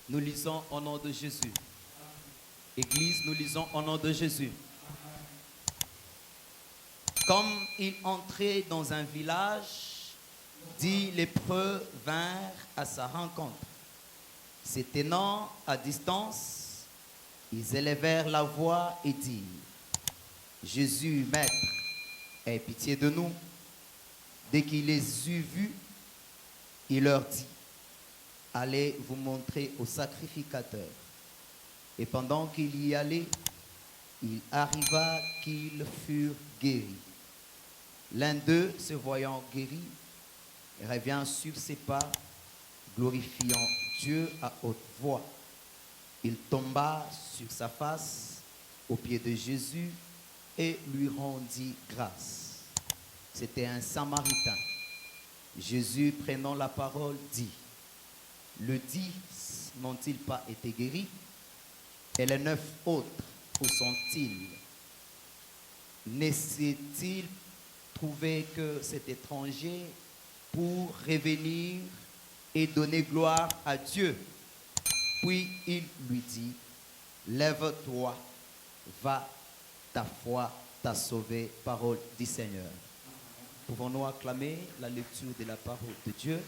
Nous lisons au nom de Jésus. Église, nous lisons au nom de Jésus. Comme il entrait dans un village, 10 lépreux vinrent à sa rencontre. Se tenant à distance, ils élevèrent la voix et dirent: Jésus, Maître, aie pitié de nous. Dès qu'il les eut vus, il leur dit: Allez vous montrer au sacrificateur. Et pendant qu'il y allait, il arriva qu'ils furent guéris. L'un d'eux, se voyant guéri, revient sur ses pas, glorifiant Dieu à haute voix. Il tomba sur sa face aux pieds de Jésus et lui rendit grâce. C'était un Samaritain. Jésus, prenant la parole, dit: Le 10 n'ont-ils pas été guéris? Et les 9 autres, où sont-ils? N'essaie-t-il trouvé que cet étranger pour revenir et donner gloire à Dieu? Puis il lui dit: Lève-toi, va, ta foi t'a sauvé. Parole du Seigneur. Pouvons-nous acclamer la lecture de la parole de Dieu?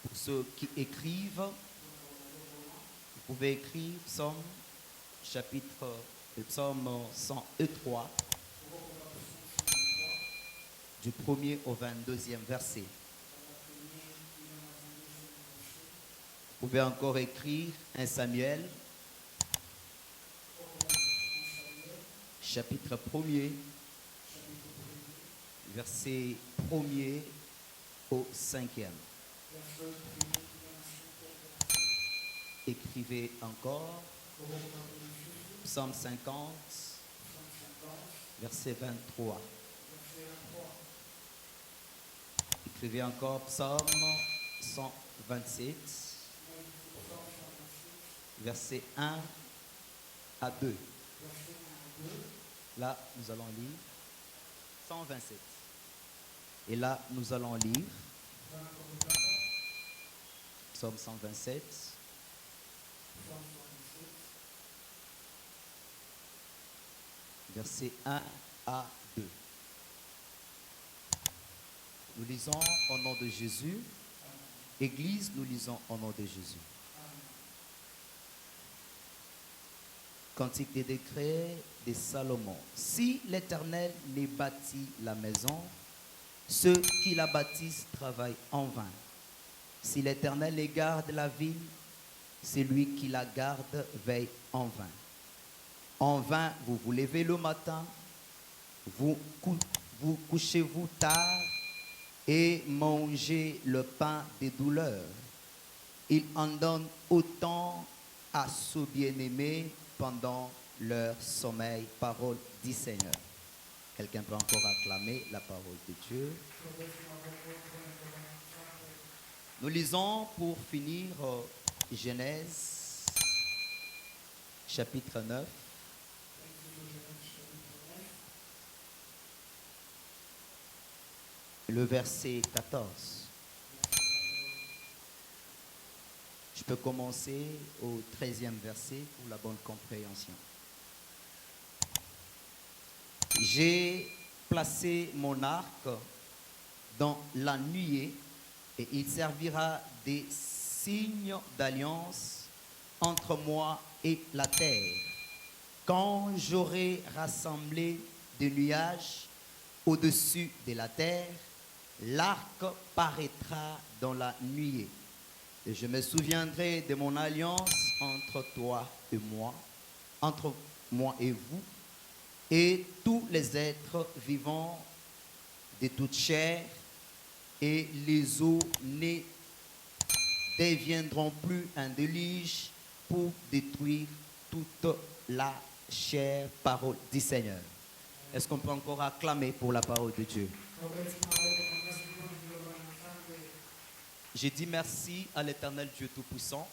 Pour ceux qui écrivent, vous pouvez écrire Psaume Psaume 103, du 1er au 22e verset. Vous pouvez encore écrire 1 Samuel, chapitre 1er, verset 1er au 5e. Écrivez encore Psaume 50, verset 23. Écrivez encore Psaume 127, verset 1 à 2. Là, nous allons lire 127. Et là, nous allons lire Psaume 127. Versets 1 à 2. Nous lisons au nom de Jésus. Église, nous lisons au nom de Jésus. Cantique des décrets de Salomon. Si l'Éternel ne bâtit la maison, ceux qui la bâtissent travaillent en vain. Si l'Éternel garde la ville, celui qui la garde veille en vain. En vain, vous vous levez le matin, vous couchez-vous tard et mangez le pain des douleurs. Il en donne autant à ceux bien-aimés pendant leur sommeil. Parole du Seigneur. Quelqu'un peut encore acclamer la parole de Dieu. Nous lisons pour finir Genèse, chapitre 9. Le verset 14. Je peux commencer au 13e verset pour la bonne compréhension. J'ai placé mon arc dans la nuée et il servira des signes d'alliance entre moi et la terre. Quand j'aurai rassemblé des nuages au-dessus de la terre, l'arc paraîtra dans la nuée. Et je me souviendrai de mon alliance entre toi et moi, entre moi et vous, et tous les êtres vivants de toute chair, et les eaux ne deviendront plus un déluge pour détruire toute la chair. Parole du Seigneur. Est-ce qu'on peut encore acclamer pour la parole de Dieu? J'ai dit merci à l'Éternel Dieu Tout-Puissant.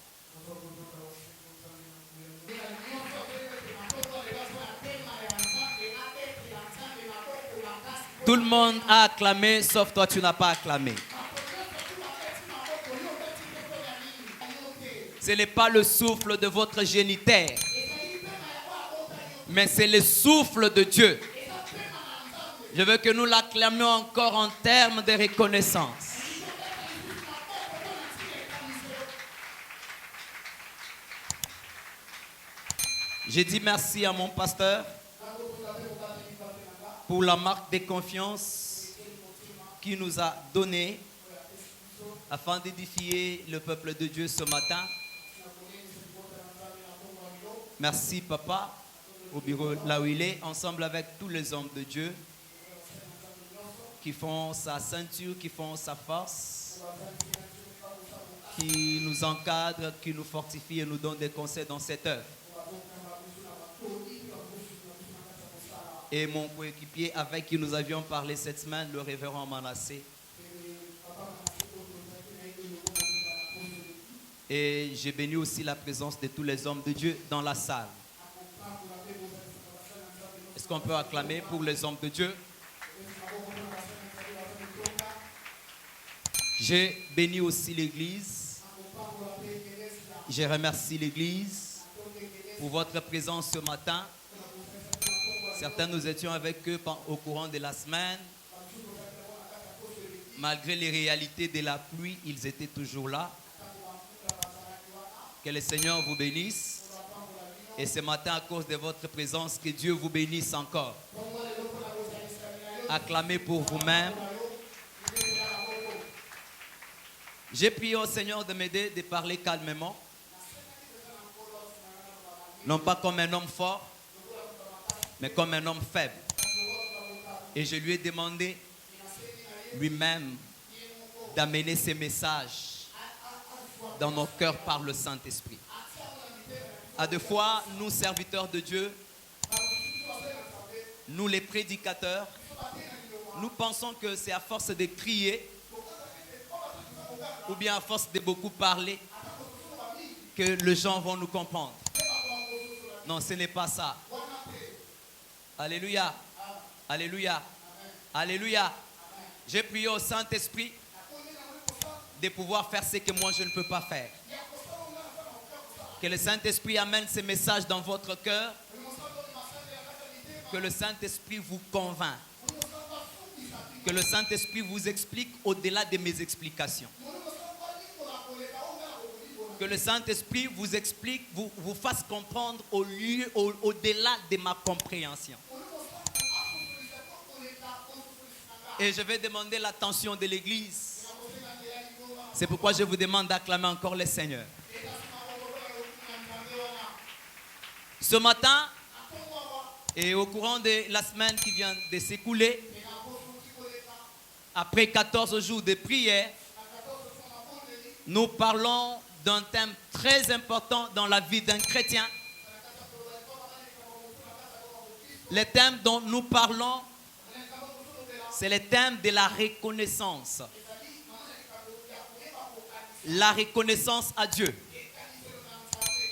Tout le monde a acclamé, sauf toi, tu n'as pas acclamé. Ce n'est pas le souffle de votre géniteur, mais c'est le souffle de Dieu. Je veux que nous l'acclamions encore en termes de reconnaissance. J'ai dit merci à mon pasteur pour la marque de confiance qu'il nous a donnée afin d'édifier le peuple de Dieu ce matin. Merci papa, au bureau là où il est, ensemble avec tous les hommes de Dieu qui font sa ceinture, qui font sa force, qui nous encadrent, qui nous fortifient et nous donnent des conseils dans cette œuvre. Et mon coéquipier avec qui nous avions parlé cette semaine, le révérend Manassé. Et j'ai béni aussi la présence de tous les hommes de Dieu dans la salle. Est-ce qu'on peut acclamer pour les hommes de Dieu? J'ai béni aussi l'église. Je remercie l'église pour votre présence ce matin. Certains, nous étions avec eux au courant de la semaine. Malgré les réalités de la pluie, ils étaient toujours là. Que le Seigneur vous bénisse. Et ce matin, à cause de votre présence, que Dieu vous bénisse encore. Acclamez pour vous-même. J'ai prié au Seigneur de m'aider, de parler calmement. Non pas comme un homme fort, mais comme un homme faible. Et je lui ai demandé lui-même d'amener ces messages dans nos cœurs par le Saint-Esprit. À deux fois, nous, serviteurs de Dieu, nous les prédicateurs, nous pensons que c'est à force de crier ou bien à force de beaucoup parler que les gens vont nous comprendre. Non, ce n'est pas ça. Alléluia. Alléluia. Alléluia. J'ai prié au Saint-Esprit de pouvoir faire ce que moi je ne peux pas faire. Que le Saint-Esprit amène ces messages dans votre cœur. Que le Saint-Esprit vous convainc. Que le Saint-Esprit vous explique au-delà de mes explications. Que le Saint-Esprit vous explique, vous fasse comprendre au-delà de ma compréhension. Et je vais demander l'attention de l'Église. C'est pourquoi je vous demande d'acclamer encore le Seigneur. Ce matin, et au courant de la semaine qui vient de s'écouler, après 14 jours de prière, nous parlons d'un thème très important dans la vie d'un chrétien. Le thème dont nous parlons, c'est le thème de la reconnaissance. La reconnaissance à Dieu.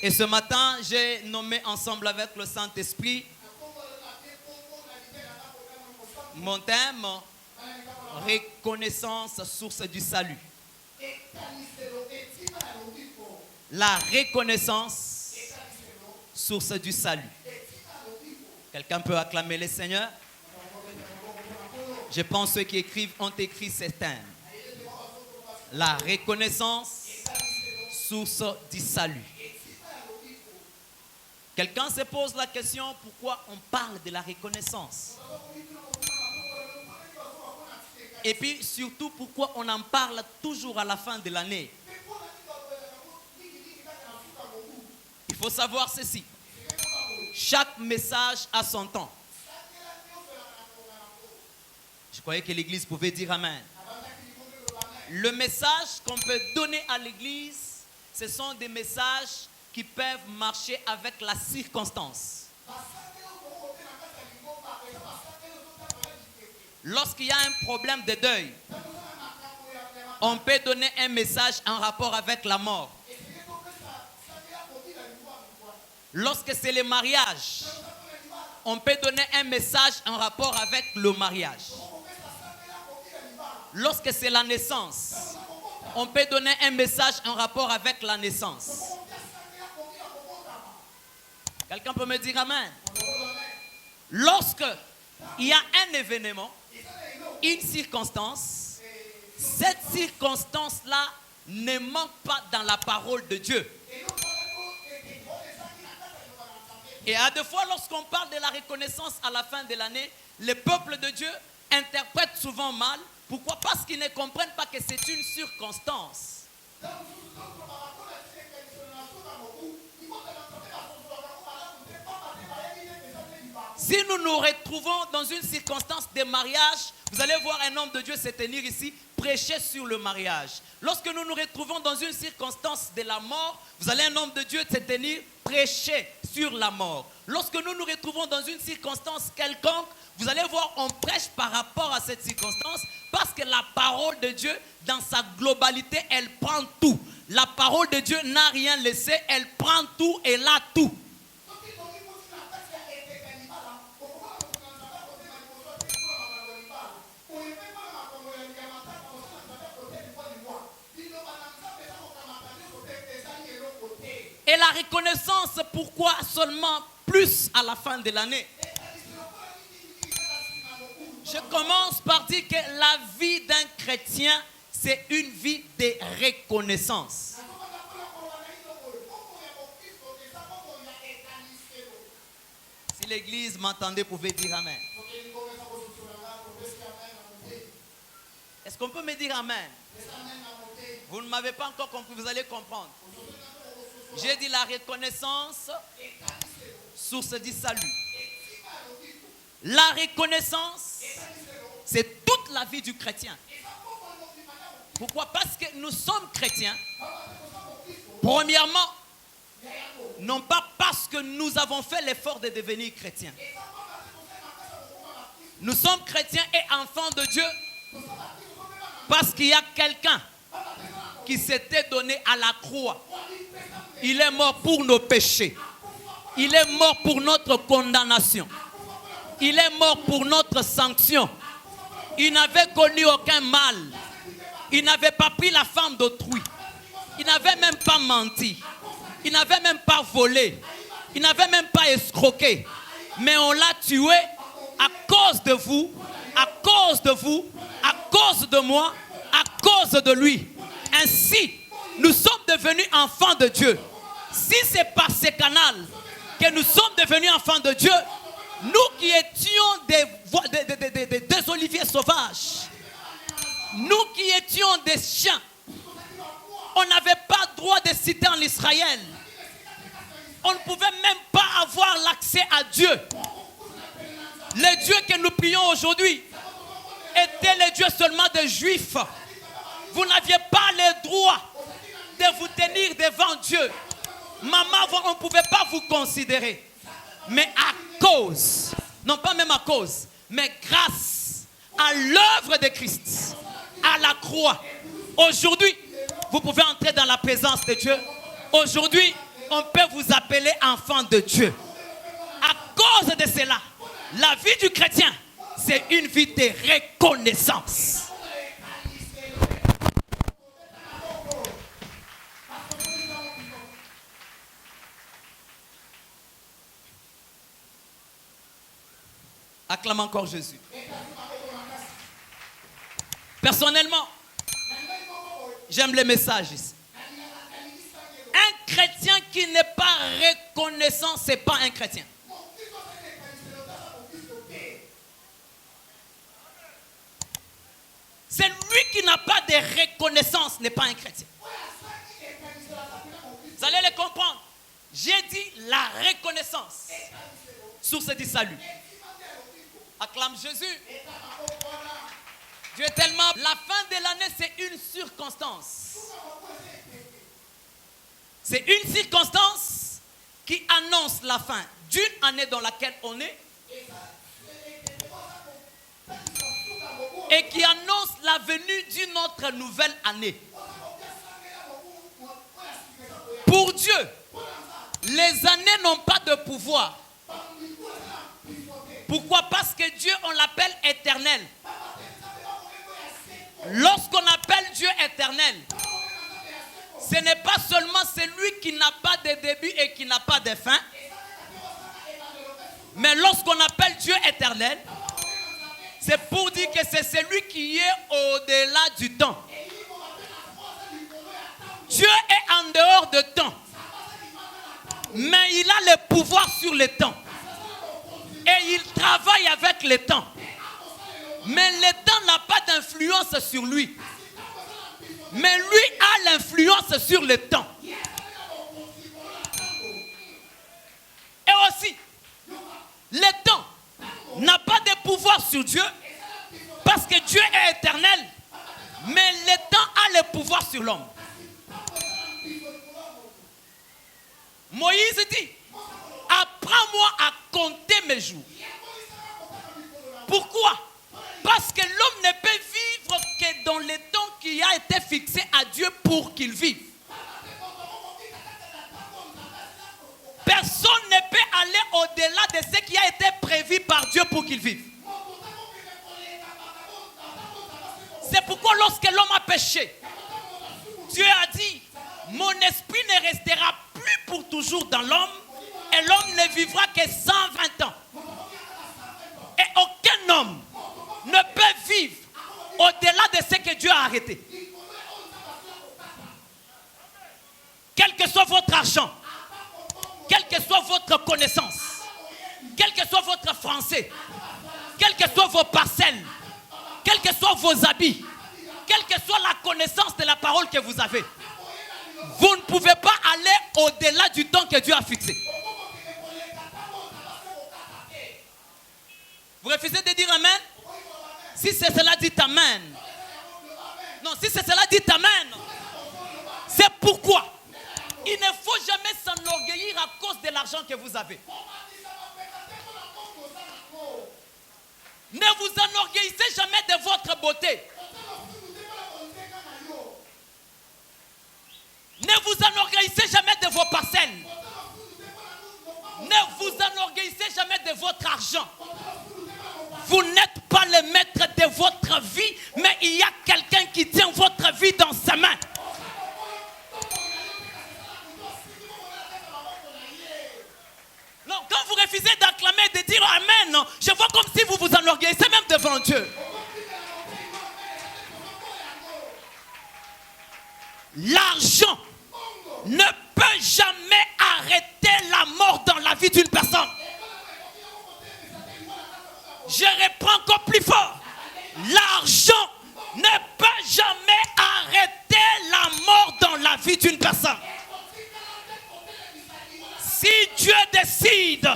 Et ce matin, j'ai nommé ensemble avec le Saint-Esprit mon thème, reconnaissance, source du salut. La reconnaissance, source du salut. Quelqu'un peut acclamer le Seigneur? Je pense que ceux qui écrivent ont écrit ces thèmes. La reconnaissance, source du salut. Quelqu'un se pose la question, pourquoi on parle de la reconnaissance? Et puis surtout, pourquoi on en parle toujours à la fin de l'année? Il faut savoir ceci. Chaque message a son temps. Je croyais que l'Église pouvait dire Amen. Le message qu'on peut donner à l'Église, ce sont des messages qui peuvent marcher avec la circonstance. Lorsqu'il y a un problème de deuil, on peut donner un message en rapport avec la mort. Lorsque c'est le mariage, on peut donner un message en rapport avec le mariage. Lorsque c'est la naissance, on peut donner un message en rapport avec la naissance. Quelqu'un peut me dire amen? Lorsque il y a un événement, une circonstance, cette circonstance-là ne manque pas dans la parole de Dieu. Et à deux fois, lorsqu'on parle de la reconnaissance à la fin de l'année, le peuple de Dieu interprète souvent mal. Pourquoi? Parce qu'ils ne comprennent pas que c'est une circonstance. Si nous nous retrouvons dans une circonstance de mariage, vous allez voir un homme de Dieu se tenir ici, prêcher sur le mariage. Lorsque nous nous retrouvons dans une circonstance de la mort, vous allez un homme de Dieu se tenir, prêcher sur la mort. Lorsque nous nous retrouvons dans une circonstance quelconque, vous allez voir, on prêche par rapport à cette circonstance, parce que la parole de Dieu, dans sa globalité, elle prend tout. La parole de Dieu n'a rien laissé, elle prend tout et là tout. Et la reconnaissance, pourquoi seulement plus à la fin de l'année? Je commence par dire que la vie d'un chrétien, c'est une vie de reconnaissance. Si l'église m'entendait, pouvait dire amen. Est-ce qu'on peut me dire amen? Vous ne m'avez pas encore compris, vous allez comprendre. J'ai dit la reconnaissance, source du salut. La reconnaissance, c'est toute la vie du chrétien. Pourquoi? Parce que nous sommes chrétiens. Premièrement, non pas parce que nous avons fait l'effort de devenir chrétiens. Nous sommes chrétiens et enfants de Dieu parce qu'il y a quelqu'un qui s'était donné à la croix. Il est mort pour nos péchés. Il est mort pour notre condamnation. Il est mort pour notre sanction. Il n'avait connu aucun mal. Il n'avait pas pris la femme d'autrui. Il n'avait même pas menti. Il n'avait même pas volé. Il n'avait même pas escroqué. Mais on l'a tué à cause de vous, à cause de vous, à cause de moi, à cause de lui. Ainsi, nous sommes devenus enfants de Dieu. Si c'est par ce canal que nous sommes devenus enfants de Dieu, nous qui étions des oliviers sauvages, nous qui étions des chiens, on n'avait pas droit de citer en Israël. On ne pouvait même pas avoir l'accès à Dieu. Le Dieu que nous prions aujourd'hui était le Dieu seulement des Juifs. Vous n'aviez pas le droit de vous tenir devant Dieu. Maman, on ne pouvait pas vous considérer. Mais à cause, non pas même à cause, mais grâce à l'œuvre de Christ, à la croix, aujourd'hui, vous pouvez entrer dans la présence de Dieu. Aujourd'hui, on peut vous appeler enfant de Dieu. À cause de cela, la vie du chrétien, c'est une vie de reconnaissance. Acclame encore Jésus. Personnellement, j'aime les messages ici. Un chrétien qui n'est pas reconnaissant, ce n'est pas un chrétien. C'est lui qui n'a pas de reconnaissance, n'est pas un chrétien. Vous allez le comprendre. J'ai dit la reconnaissance. Source du salut. Acclame Jésus. Dieu est tellement... La fin de l'année, c'est une circonstance. C'est une circonstance qui annonce la fin d'une année dans laquelle on est et qui annonce la venue d'une autre nouvelle année. Pour Dieu, les années n'ont pas de pouvoir. Pourquoi? Parce que Dieu, on l'appelle éternel. Lorsqu'on appelle Dieu éternel, ce n'est pas seulement celui qui n'a pas de début et qui n'a pas de fin, Mais lorsqu'on appelle Dieu éternel, c'est pour dire que c'est celui qui est au-delà du temps. Dieu est en dehors de temps. Mais il a le pouvoir sur le temps. Et il travaille avec le temps. Mais le temps n'a pas d'influence sur lui. Mais lui a l'influence sur le temps. Et aussi, le temps n'a pas de pouvoir sur Dieu parce que Dieu est éternel. Mais le temps a le pouvoir sur l'homme. Moïse dit, apprends-moi à compter mes jours. Pourquoi? Parce que l'homme ne peut vivre que dans le temps qui a été fixé à Dieu pour qu'il vive. Personne ne peut aller au-delà de ce qui a été prévu par Dieu pour qu'il vive. C'est pourquoi lorsque l'homme a péché, Dieu a dit, mon esprit ne restera plus pour toujours dans l'homme et l'homme ne vivra que 120 ans. Et aucun homme ne peut vivre au-delà de ce que Dieu a arrêté. Quel que soit votre argent, quelle que soit votre connaissance, quel que soit votre français, quelles que soient vos parcelles, quels que soient vos habits, quelle que soit la connaissance de la parole que vous avez, vous ne pouvez pas aller au-delà du temps que Dieu a fixé. Vous refusez de dire Amen? Si c'est cela, dites Amen. Non, si c'est cela, dites Amen. C'est pourquoi il ne faut jamais s'enorgueillir à cause de l'argent que vous avez. Ne vous enorgueillissez jamais de votre beauté. Ne vous enorgueillissez jamais de vos parcelles. Ne vous enorgueillissez jamais de votre argent. Vous n'êtes pas le maître de votre vie, mais il y a quelqu'un qui tient votre vie dans sa main. Non, quand vous refusez d'acclamer et de dire Amen, je vois comme si vous vous enorgueillissez même devant Dieu. L'argent ne peut jamais arrêter la mort dans la vie d'une personne. Je reprends encore plus fort. L'argent ne peut jamais arrêter la mort dans la vie d'une personne. Si Dieu décide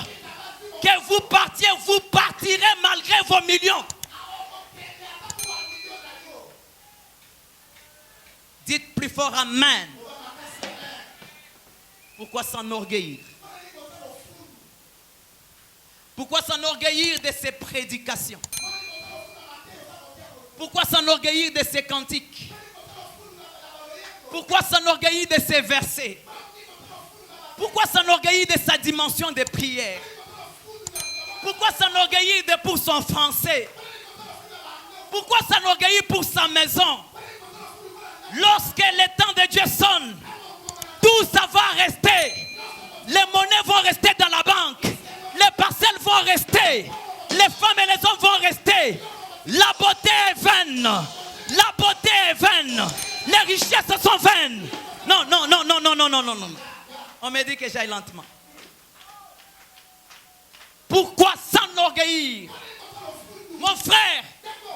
que vous partiez, vous partirez malgré vos millions. Dites plus fort Amen. Pourquoi s'enorgueillir? Pourquoi s'enorgueillir de ses prédications? Pourquoi s'enorgueillir de ses cantiques? Pourquoi s'enorgueillir de ses versets? Pourquoi s'enorgueillir de sa dimension de prière? Pourquoi s'enorgueillir pour son français? Pourquoi s'enorgueillir pour sa maison? Lorsque le temps de Dieu sonne, tout ça va rester. Les monnaies vont rester dans la banque. Les parcelles vont rester. Les femmes et les hommes vont rester. La beauté est vaine. La beauté est vaine. Les richesses sont vaines. Non, non, non, non, non, non, non, non, non. On me dit que j'aille lentement. Pourquoi s'enorgueillir? Mon frère,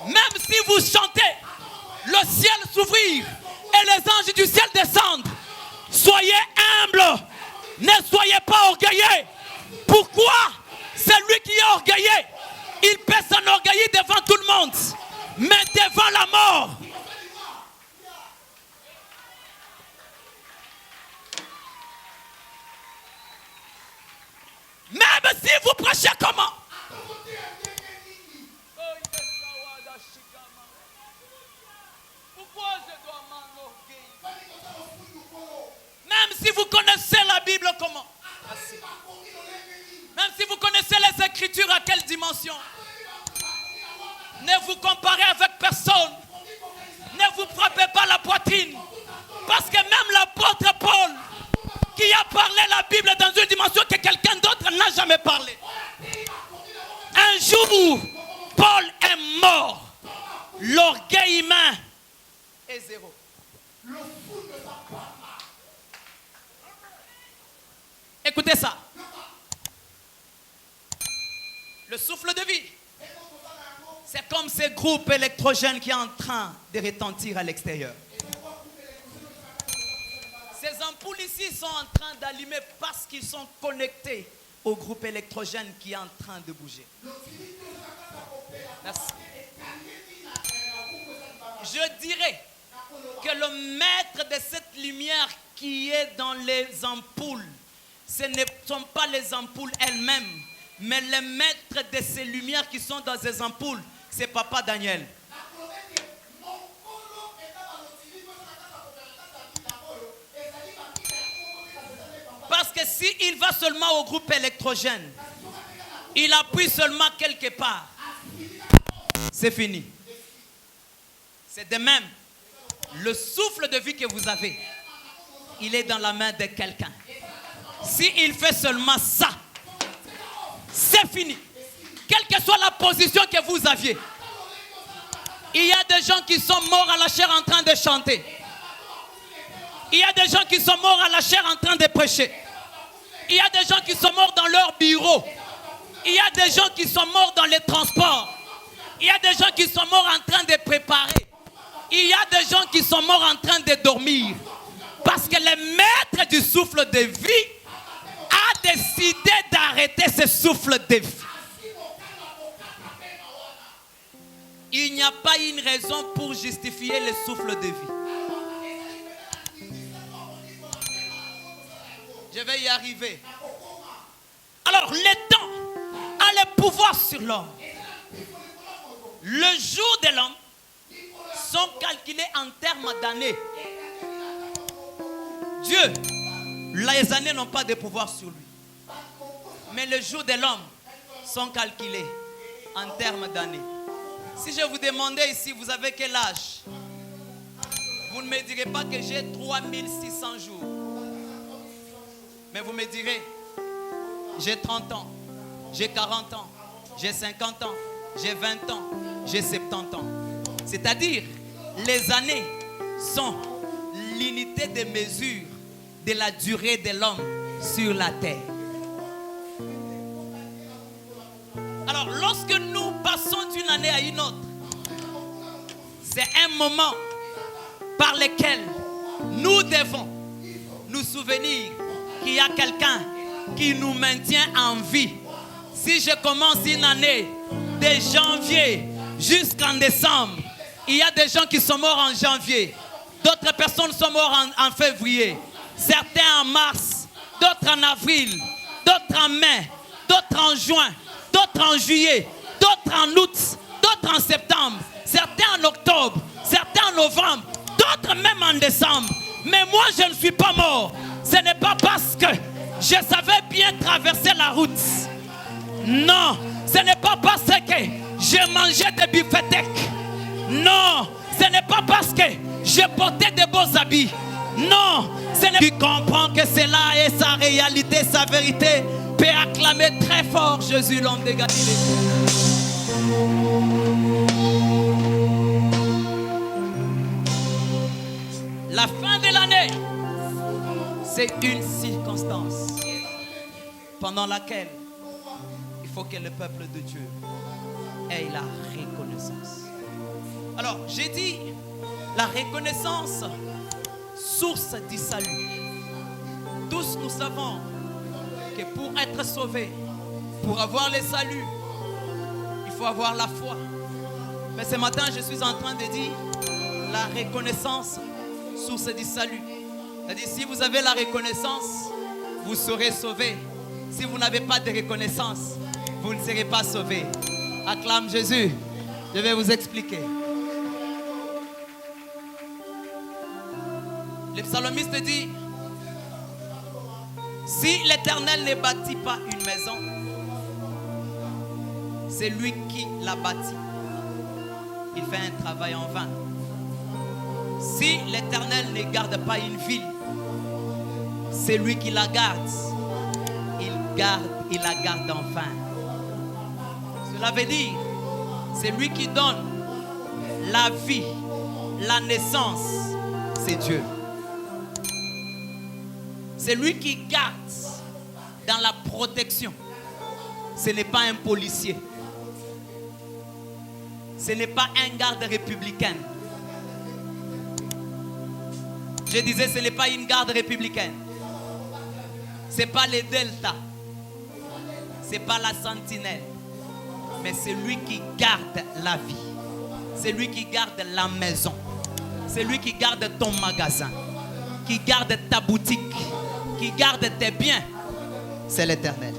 même si vous chantez, le ciel s'ouvrir et les anges du ciel descendent, soyez humbles, ne soyez pas orgueilleux. Pourquoi? Celui qui est orgueilleux, il peut s'enorgueillir devant tout le monde, mais devant la mort. Même si vous prêchez comment? Pourquoi je dois m'enorgueillir? Même si vous connaissez la Bible comment? Même si vous connaissez les Écritures, à quelle dimension? Ne vous comparez avec personne. Ne vous frappez pas la poitrine. Parce que même l'apôtre Paul, qui a parlé la Bible dans une dimension que quelqu'un d'autre n'a jamais parlé. où Paul est mort, l'orgueil humain est zéro. Écoutez ça. Le souffle de vie, c'est comme ces groupes électrogènes qui sont en train de retentir à l'extérieur. Ces ampoules ici sont en train d'allumer parce qu'ils sont connectés au groupe électrogène qui est en train de bouger. Merci. Je dirais que le maître de cette lumière qui est dans les ampoules, ce ne sont pas les ampoules elles-mêmes, mais les maîtres de ces lumières qui sont dans ces ampoules, c'est Papa Daniel. Parce que s'il va seulement au groupe électrogène, il appuie seulement quelque part, c'est fini. C'est de même, le souffle de vie que vous avez, il est dans la main de quelqu'un. S'il fait seulement ça, c'est fini. Quelle que soit la position que vous aviez, il y a des gens qui sont morts à la chair en train de chanter. Il y a des gens qui sont morts à la chair en train de prêcher. Il y a des gens qui sont morts dans leur bureau. Il y a des gens qui sont morts dans les transports. Il y a des gens qui sont morts en train de préparer. Il y a des gens qui sont morts en train de dormir. Parce que le maître du souffle de vie a décidé d'arrêter ce souffle de vie. Il n'y a pas une raison pour justifier le souffle de vie. Je vais y arriver. Alors, les temps a le pouvoir sur l'homme. Le jour de l'homme sont calculés en termes d'années. Dieu, les années n'ont pas de pouvoir sur lui. Mais les jours de l'homme sont calculés en termes d'années. Si je vous demandais ici, vous avez quel âge? Vous ne me direz pas que j'ai 3600 jours. Mais vous me direz, j'ai 30 ans, j'ai 40 ans, j'ai 50 ans, j'ai 20 ans, j'ai 70 ans. C'est-à-dire, les années sont l'unité de mesure de la durée de l'homme sur la terre. Alors, lorsque nous passons d'une année à une autre, c'est un moment par lequel nous devons nous souvenir qu'il y a quelqu'un qui nous maintient en vie. Si je commence une année de janvier jusqu'en décembre, il y a des gens qui sont morts en janvier. D'autres personnes sont mortes en février. Certains en mars, d'autres en avril, d'autres en mai, d'autres en juin, d'autres en juillet, d'autres en août, d'autres en septembre, certains en octobre, certains en novembre, d'autres même en décembre. Mais moi, je ne suis pas mort. Ce n'est pas parce que je savais bien traverser la route. Non, ce n'est pas parce que je mangeais des buffetecs. Non, ce n'est pas parce que je portais de beaux habits. Non, ce n'est pas qui comprend que cela est sa réalité, sa vérité, peut acclamer très fort Jésus, l'homme de Galilée. La fin de l'année, c'est une circonstance pendant laquelle il faut que le peuple de Dieu ait la reconnaissance. Alors, j'ai dit la reconnaissance, source du salut. Tous nous savons que pour être sauvés, pour avoir le salut, il faut avoir la foi. Mais ce matin, je suis en train de dire la reconnaissance, source du salut. C'est-à-dire, si vous avez la reconnaissance, vous serez sauvés. Si vous n'avez pas de reconnaissance, vous ne serez pas sauvés. Acclame Jésus. Je vais vous expliquer. Le psalmiste dit, si l'Éternel ne bâtit pas une maison, c'est lui qui la bâtit. Il fait un travail en vain. Si l'Éternel ne garde pas une ville, c'est lui qui la garde. Il la garde en vain. Cela veut dire, c'est lui qui donne la vie, la naissance, c'est Dieu. C'est lui qui garde dans la protection. Ce n'est pas un policier. Ce n'est pas un garde républicain. Je disais, ce n'est pas une garde républicaine. Ce n'est pas les Delta. Ce n'est pas la sentinelle. Mais c'est lui qui garde la vie. C'est lui qui garde la maison. C'est lui qui garde ton magasin. Qui garde ta boutique. Qui garde tes biens. C'est l'Éternel.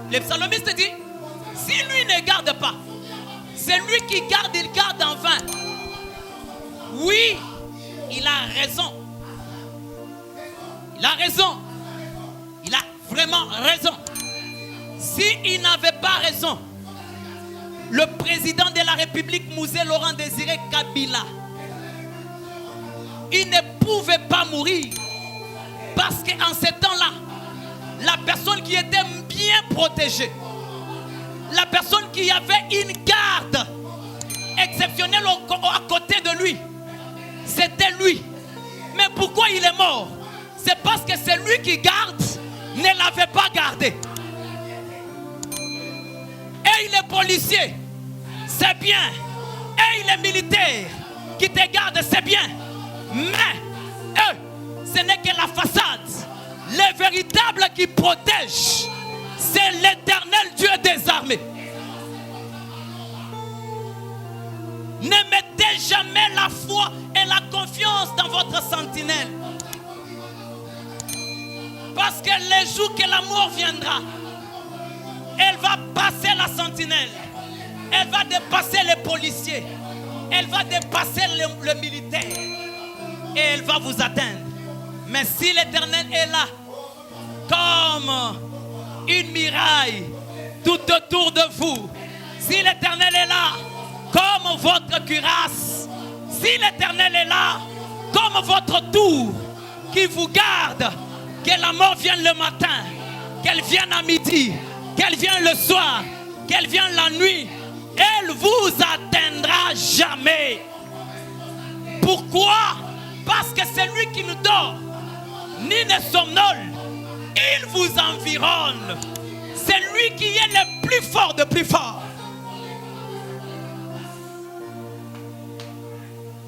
Le psalmiste dit, si lui ne garde pas, c'est lui qui garde, il garde en vain. Oui, il a raison. Il a raison. Il a vraiment raison. S'il n'avait pas raison, le président de la République, Mouzé Laurent Désiré Kabila, il ne pouvait pas mourir. Parce qu'en ce temps-là, la personne qui était bien protégée, la personne qui avait une garde exceptionnelle à côté de lui, c'était lui. Mais pourquoi il est mort? C'est parce que c'est lui qui garde, ne l'avait pas gardé. Et il est policier, c'est bien. Et il est militaire, qui te garde, c'est bien. Mais eux, ce n'est que la façade. Le véritable qui protège, c'est l'Éternel Dieu des armées. Ne mettez jamais la foi et la confiance dans votre sentinelle. Parce que les jours que la mort viendra, elle va passer la sentinelle. Elle va dépasser les policiers. Elle va dépasser le militaire. Et elle va vous atteindre. Mais si l'Éternel est là, comme une muraille tout autour de vous, si l'Éternel est là, comme votre cuirasse, si l'Éternel est là, comme votre tour qui vous garde, que la mort vienne le matin, qu'elle vienne à midi, qu'elle vienne le soir, qu'elle vienne la nuit, elle vous atteindra jamais. Pourquoi? Parce que c'est lui qui nous dort, ni ne somnole, il vous environne. C'est lui qui est le plus fort de plus fort.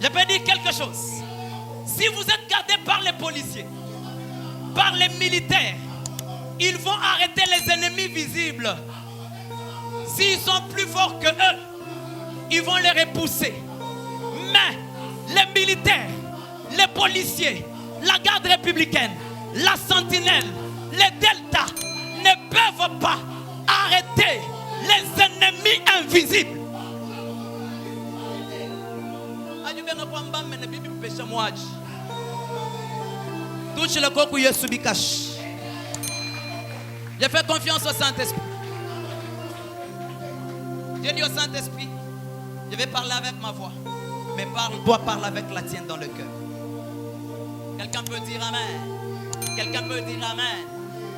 Je peux dire quelque chose. Si vous êtes gardé par les policiers, par les militaires, ils vont arrêter les ennemis visibles. S'ils sont plus forts que eux, ils vont les repousser. Mais les militaires, les policiers, la garde républicaine, la sentinelle, les deltas ne peuvent pas arrêter les ennemis invisibles. Touche le coco Yesubikash. J'ai fait confiance au Saint-Esprit. J'ai dit au Saint-Esprit, je vais parler avec ma voix. Mais toi parle avec la tienne dans le cœur. Quelqu'un peut dire Amen. Quelqu'un peut dire Amen.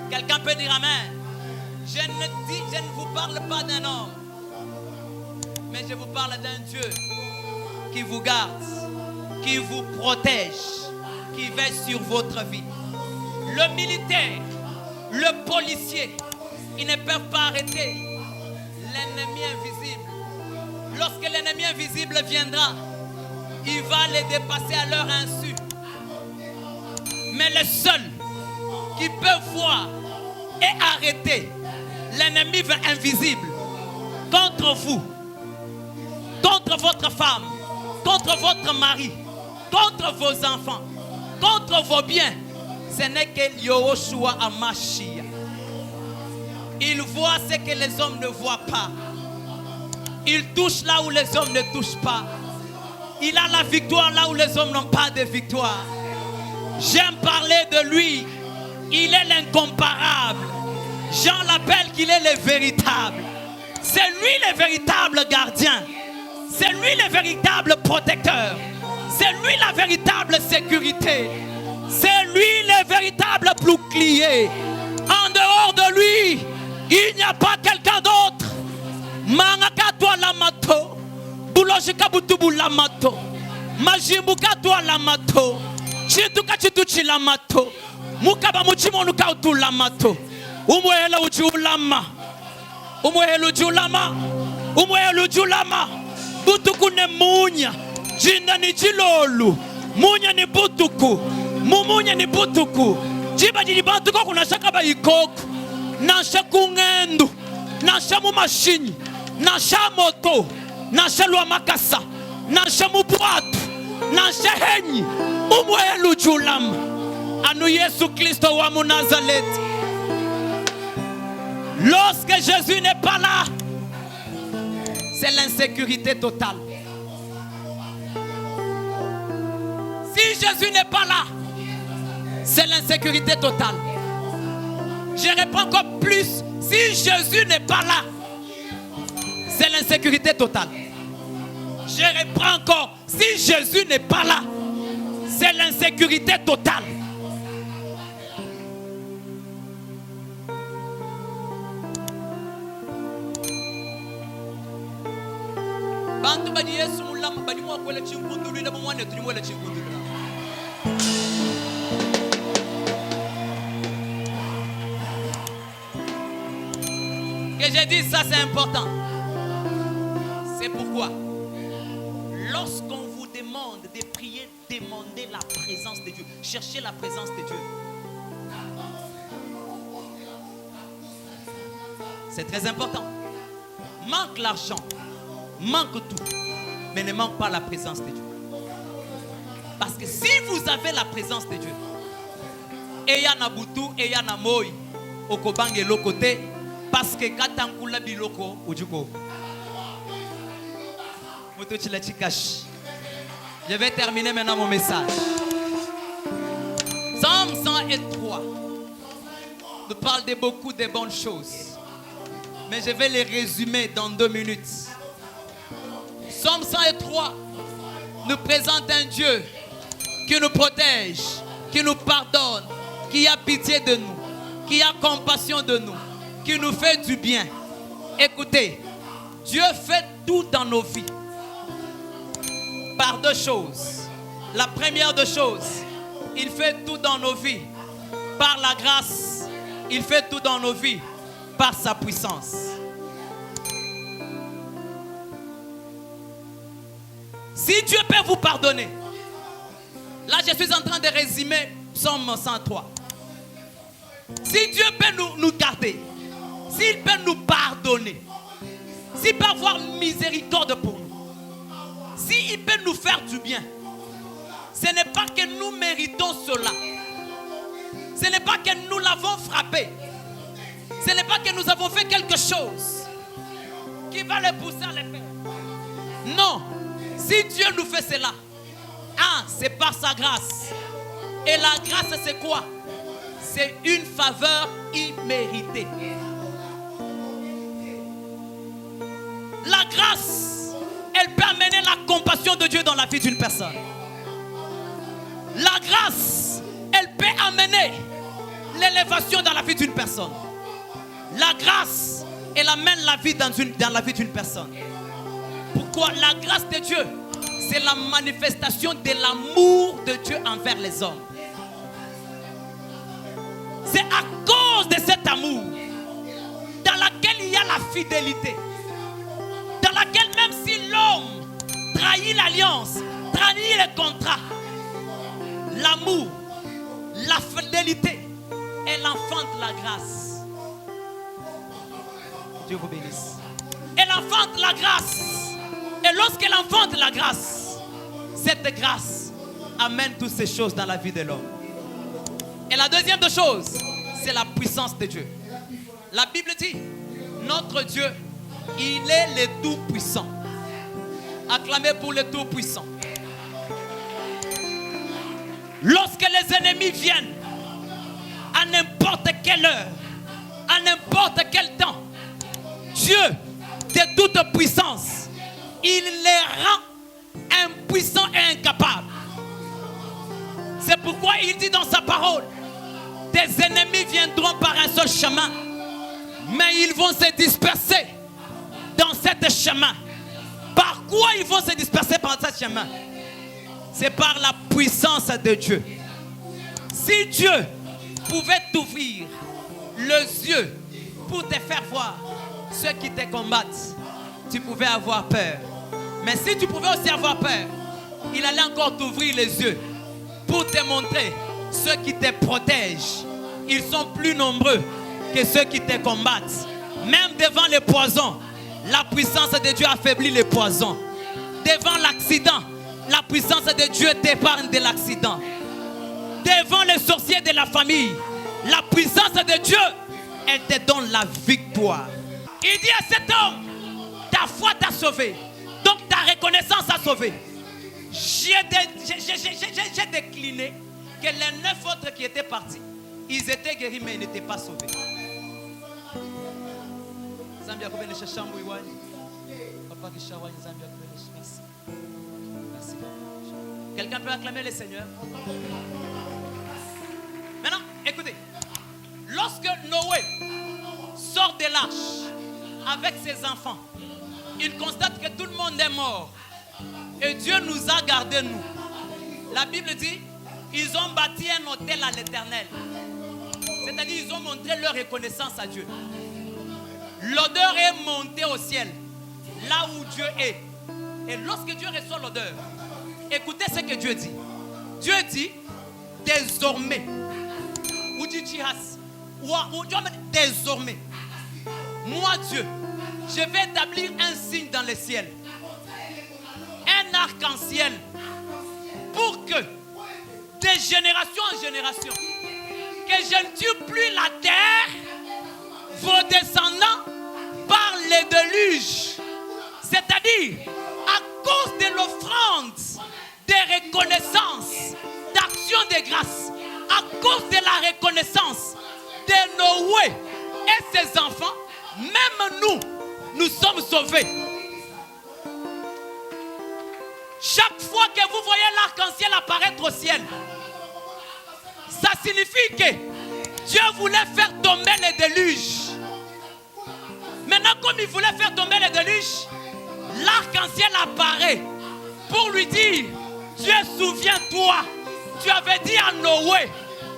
Quelqu'un peut dire Amen. Je ne vous parle pas d'un homme, mais je vous parle d'un Dieu qui vous garde, qui vous protège, qui veille sur votre vie. Le militaire, le policier, ils ne peuvent pas arrêter l'ennemi invisible. Lorsque l'ennemi invisible viendra, il va les dépasser à leur insu. Mais les seuls qui peuvent voir et arrêter l'ennemi invisible contre vous, contre votre femme, contre votre mari, contre vos enfants, contre vos biens, ce n'est que Yoshua Amashia. Il voit ce que les hommes ne voient pas. Il touche là où les hommes ne touchent pas. Il a la victoire là où les hommes n'ont pas de victoire. J'aime parler de lui. Il est l'incomparable. Jean l'appelle qu'il est le véritable. C'est lui le véritable gardien. C'est lui le véritable protecteur. C'est lui la véritable sécurité. C'est lui le véritable bouclier. En dehors de lui, il n'y a pas quelqu'un d'autre. Manga katwa la mato. Bulojika butubu la mato. Majimbu katwa la mato. Chituka chituchi la mato. Mukaba muchimonu kautu la mato. Umwele ujulama. Umwele ujulama. Umwele ujulama. Butuku ne munya. Jinda ni jilolu. Munya ni butuku. Mumunya ni butuku. Jiba jilibantuko kuna shakaba ikoku. Nasha kungendu. Nasha mumashini. Nasha moto. Nasha lwa makasa. Nasha mubuatu. Nasha henyi. Umwele ujulama. Anu Yesu Christo wa Nazareth. Lorsque Jésus n'est pas là, c'est l'insécurité totale. Si Jésus n'est pas là, c'est l'insécurité totale. Je réponds encore plus. Si Jésus n'est pas là, c'est l'insécurité totale. Je reprends encore. Si Jésus n'est pas là, c'est l'insécurité totale. Bantu badi Yesu mulamba badi mwa kwele chinkundulu ile mwane tulimwele chinkundulu. Que j'ai dit ça, c'est important. C'est pourquoi lorsqu'on vous demande de prier, demandez la présence de Dieu. Cherchez la présence de Dieu. C'est très important. Manque l'argent, manque tout, mais ne manque pas la présence de Dieu. Parce que si vous avez la présence de Dieu, eya na butu, eya na moi, okobange lokote, parce que katankula biloko ujuko. Je vais terminer maintenant mon message. Psaume 103 nous parle de beaucoup de bonnes choses, mais je vais les résumer dans 2 minutes. Psaume 103 nous présente un Dieu qui nous protège, qui nous pardonne, qui a pitié de nous, qui a compassion de nous, qui nous fait du bien. Écoutez, Dieu fait tout dans nos vies par 2 choses. La première des choses, il fait tout dans nos vies par la grâce. Il fait tout dans nos vies par sa puissance. Si Dieu peut vous pardonner, là je suis en train de résumer Psaume 103. Si Dieu peut nous garder, s'il peut nous pardonner, s'il peut avoir miséricorde pour nous, s'il peut nous faire du bien, ce n'est pas que nous méritons cela. Ce n'est pas que nous l'avons frappé. Ce n'est pas que nous avons fait quelque chose qui va le pousser à le faire. Non. Si Dieu nous fait cela, c'est par sa grâce. Et la grâce, c'est quoi? C'est une faveur imméritée. La grâce, elle peut amener la compassion de Dieu dans la vie d'une personne. La grâce, elle peut amener l'élévation dans la vie d'une personne. La grâce, elle amène la vie dans la vie d'une personne. Pourquoi? La grâce de Dieu, c'est la manifestation de l'amour de Dieu envers les hommes. C'est à cause de cet amour dans laquelle il y a la fidélité, dans laquelle même si l'homme trahit l'alliance, trahit le contrat, l'amour, la fidélité, elle enfante la grâce. Dieu vous bénisse. Elle enfante la grâce. Et lorsqu'elle enfante la grâce, cette grâce amène toutes ces choses dans la vie de l'homme. Et la deuxième des choses, c'est la puissance de Dieu. La Bible dit, notre Dieu, il est le Tout-Puissant. Acclamez pour le Tout-Puissant. Lorsque les ennemis viennent, à n'importe quelle heure, à n'importe quel temps, Dieu de toute puissance, il les rend impuissants et incapables. C'est pourquoi il dit dans sa parole, tes ennemis viendront par un seul chemin, mais ils vont se disperser dans ce chemin. Par quoi ils vont se disperser par ce chemin? C'est par la puissance de Dieu. Si Dieu pouvait t'ouvrir les yeux pour te faire voir ceux qui te combattent, tu pouvais avoir peur. Mais si tu pouvais aussi avoir peur, il allait encore t'ouvrir les yeux pour te montrer ceux qui te protègent. Ils sont plus nombreux que ceux qui te combattent. Même devant les poisons, la puissance de Dieu affaiblit les poisons. Devant l'accident, la puissance de Dieu t'épargne de l'accident. Devant les sorciers de la famille, la puissance de Dieu, elle te donne la victoire. Il dit à cet homme, ta foi t'a sauvé, donc ta reconnaissance a sauvé. J'ai décliné que les 9 autres qui étaient partis, ils étaient guéris mais ils n'étaient pas sauvés. Quelqu'un peut acclamer le Seigneur? Maintenant, écoutez. Lorsque Noé sort de l'arche avec ses enfants, il constate que tout le monde est mort. Et Dieu nous a gardés, nous. La Bible dit, ils ont bâti un autel à l'Éternel. C'est-à-dire, ils ont montré leur reconnaissance à Dieu. L'odeur est montée au ciel, là où Dieu est. Et lorsque Dieu reçoit l'odeur, écoutez ce que Dieu dit. Dieu dit, désormais, ou dit désormais, moi Dieu, je vais établir un signe dans le ciel, un arc-en-ciel, pour que de génération en génération, que je ne tue plus la terre, vos descendants par les déluges. C'est-à-dire, à cause de l'offrande de reconnaissance, d'action de grâce, à cause de la reconnaissance de Noé et ses enfants, même nous sommes sauvés. Chaque fois que vous voyez l'arc-en-ciel apparaître au ciel, ça signifie que Dieu voulait faire tomber les déluges. Maintenant, comme il voulait faire tomber les déluges, l'arc-en-ciel apparaît pour lui dire, Dieu, souviens-toi, tu avais dit à Noé,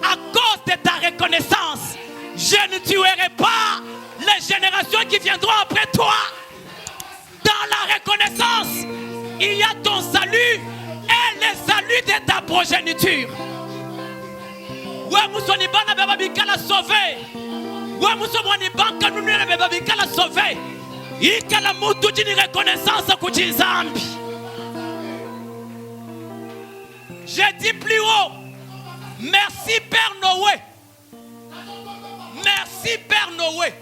à cause de ta reconnaissance, je ne tuerai pas les générations qui viendront après toi. Dans la reconnaissance, il y a ton salut et le salut de ta progéniture. Ouais, Moussoni Bana Bababika l'a sauvé. Ouais, Moussoni Banka Nounine Bababika l'a sauvé. Il y a la moutou d'une reconnaissance à Kouchinzambi. Je dis plus haut, merci Père Noé. Merci Père Noé.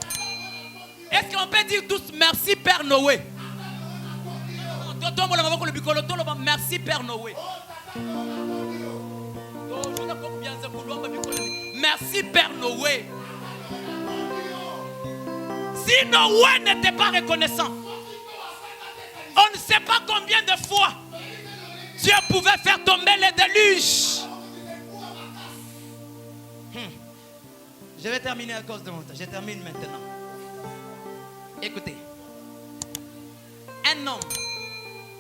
Est-ce qu'on peut dire tous merci Père Noé? Merci Père Noé. Merci Père Noé. Si Noé n'était pas reconnaissant, on ne sait pas combien de fois Dieu pouvait faire tomber les déluges. Je vais terminer à cause de mon temps. Je termine maintenant. Écoutez. Un homme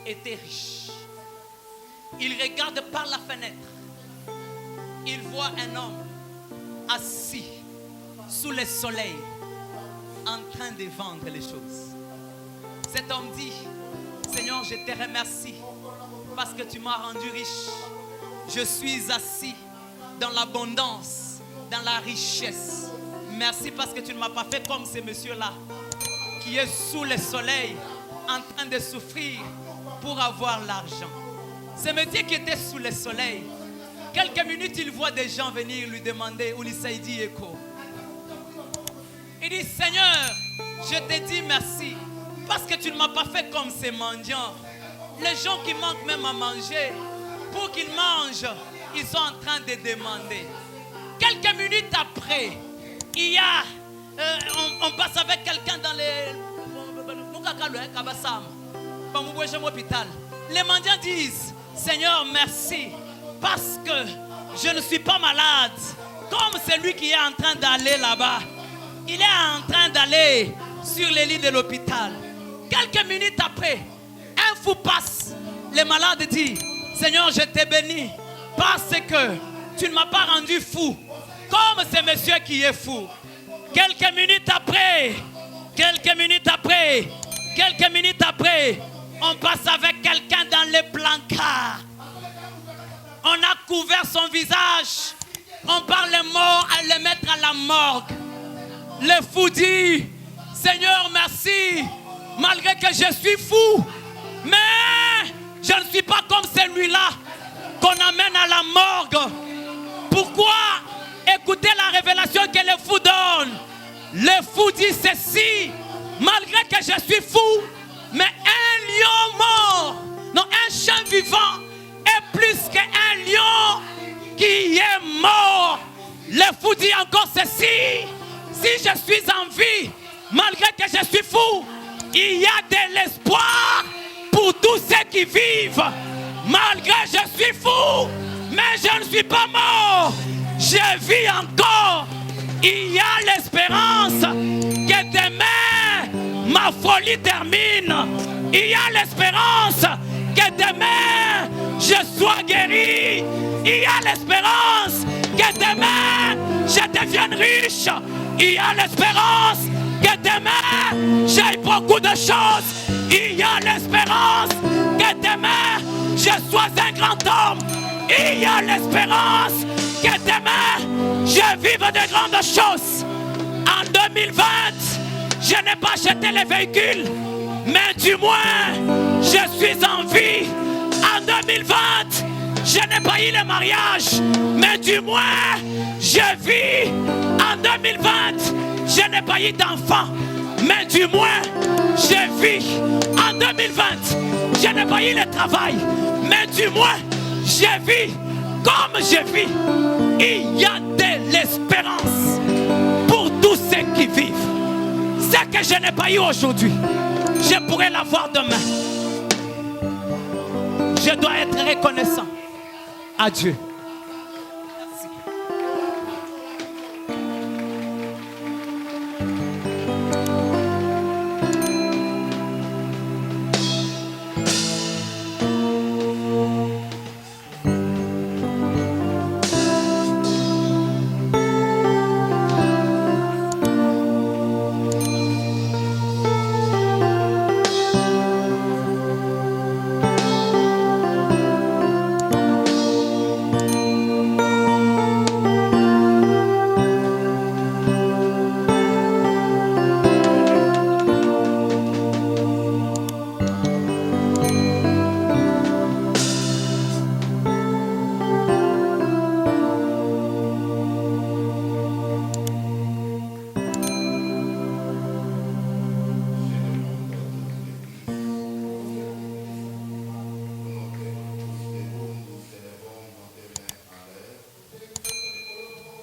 était riche. Il regarde par la fenêtre. Il voit un homme assis sous le soleil en train de vendre les choses. Cet homme dit, Seigneur, je te remercie parce que tu m'as rendu riche. Je suis assis dans l'abondance, dans la richesse. Merci parce que tu ne m'as pas fait comme ce monsieur-là qui est sous le soleil en train de souffrir pour avoir l'argent. Ce monsieur qui était sous le soleil, quelques minutes, il voit des gens venir lui demander où il dit écho. Il dit, Seigneur, je te dis merci parce que tu ne m'as pas fait comme ces mendiants. Les gens qui manquent même à manger, pour qu'ils mangent, ils sont en train de demander. Quelques minutes après, il y a, on passe avec quelqu'un dans les... Les mendiants disent, Seigneur, merci parce que je ne suis pas malade comme celui qui est en train d'aller là-bas. Il est en train d'aller sur les lits de l'hôpital. quelques minutes après, un fou passe. Les malades disent, Seigneur, je t'ai béni parce que tu ne m'as pas rendu fou comme ce monsieur qui est fou. Quelques minutes après, on passe avec quelqu'un dans les plancards. On a couvert son visage. On parle les morts à les mettre à la morgue. Le fou dit, Seigneur, merci, malgré que je suis fou, mais je ne suis pas comme celui-là qu'on amène à la morgue. Pourquoi? Écoutez la révélation que le fou donne. Le fou dit ceci, malgré que je suis fou, mais un lion mort, non, un chien vivant est plus qu'un lion qui est mort. Le fou dit encore ceci, si je suis en vie, malgré que je suis fou, il y a de l'espoir pour tous ceux qui vivent. Malgré que je suis fou, mais je ne suis pas mort, je vis encore. Il y a l'espérance que demain ma folie termine. Il y a l'espérance que demain je sois guéri. Il y a l'espérance que demain je devienne riche. Il y a l'espérance que demain j'ai beaucoup de choses. Il y a l'espérance que demain je sois un grand homme. Il y a l'espérance que demain je vive de grandes choses. En 2020, je n'ai pas acheté les véhicules, mais du moins je suis en vie. En 2020, je n'ai pas eu le mariage, mais du moins je vis. En 2020, je n'ai pas eu d'enfant, mais du moins je vis. En 2020, je n'ai pas eu le travail, mais du moins je vis. Comme je vis, il y a de l'espérance pour tous ceux qui vivent. Ce que je n'ai pas eu aujourd'hui, je pourrais l'avoir demain. Je dois être reconnaissant à Dieu.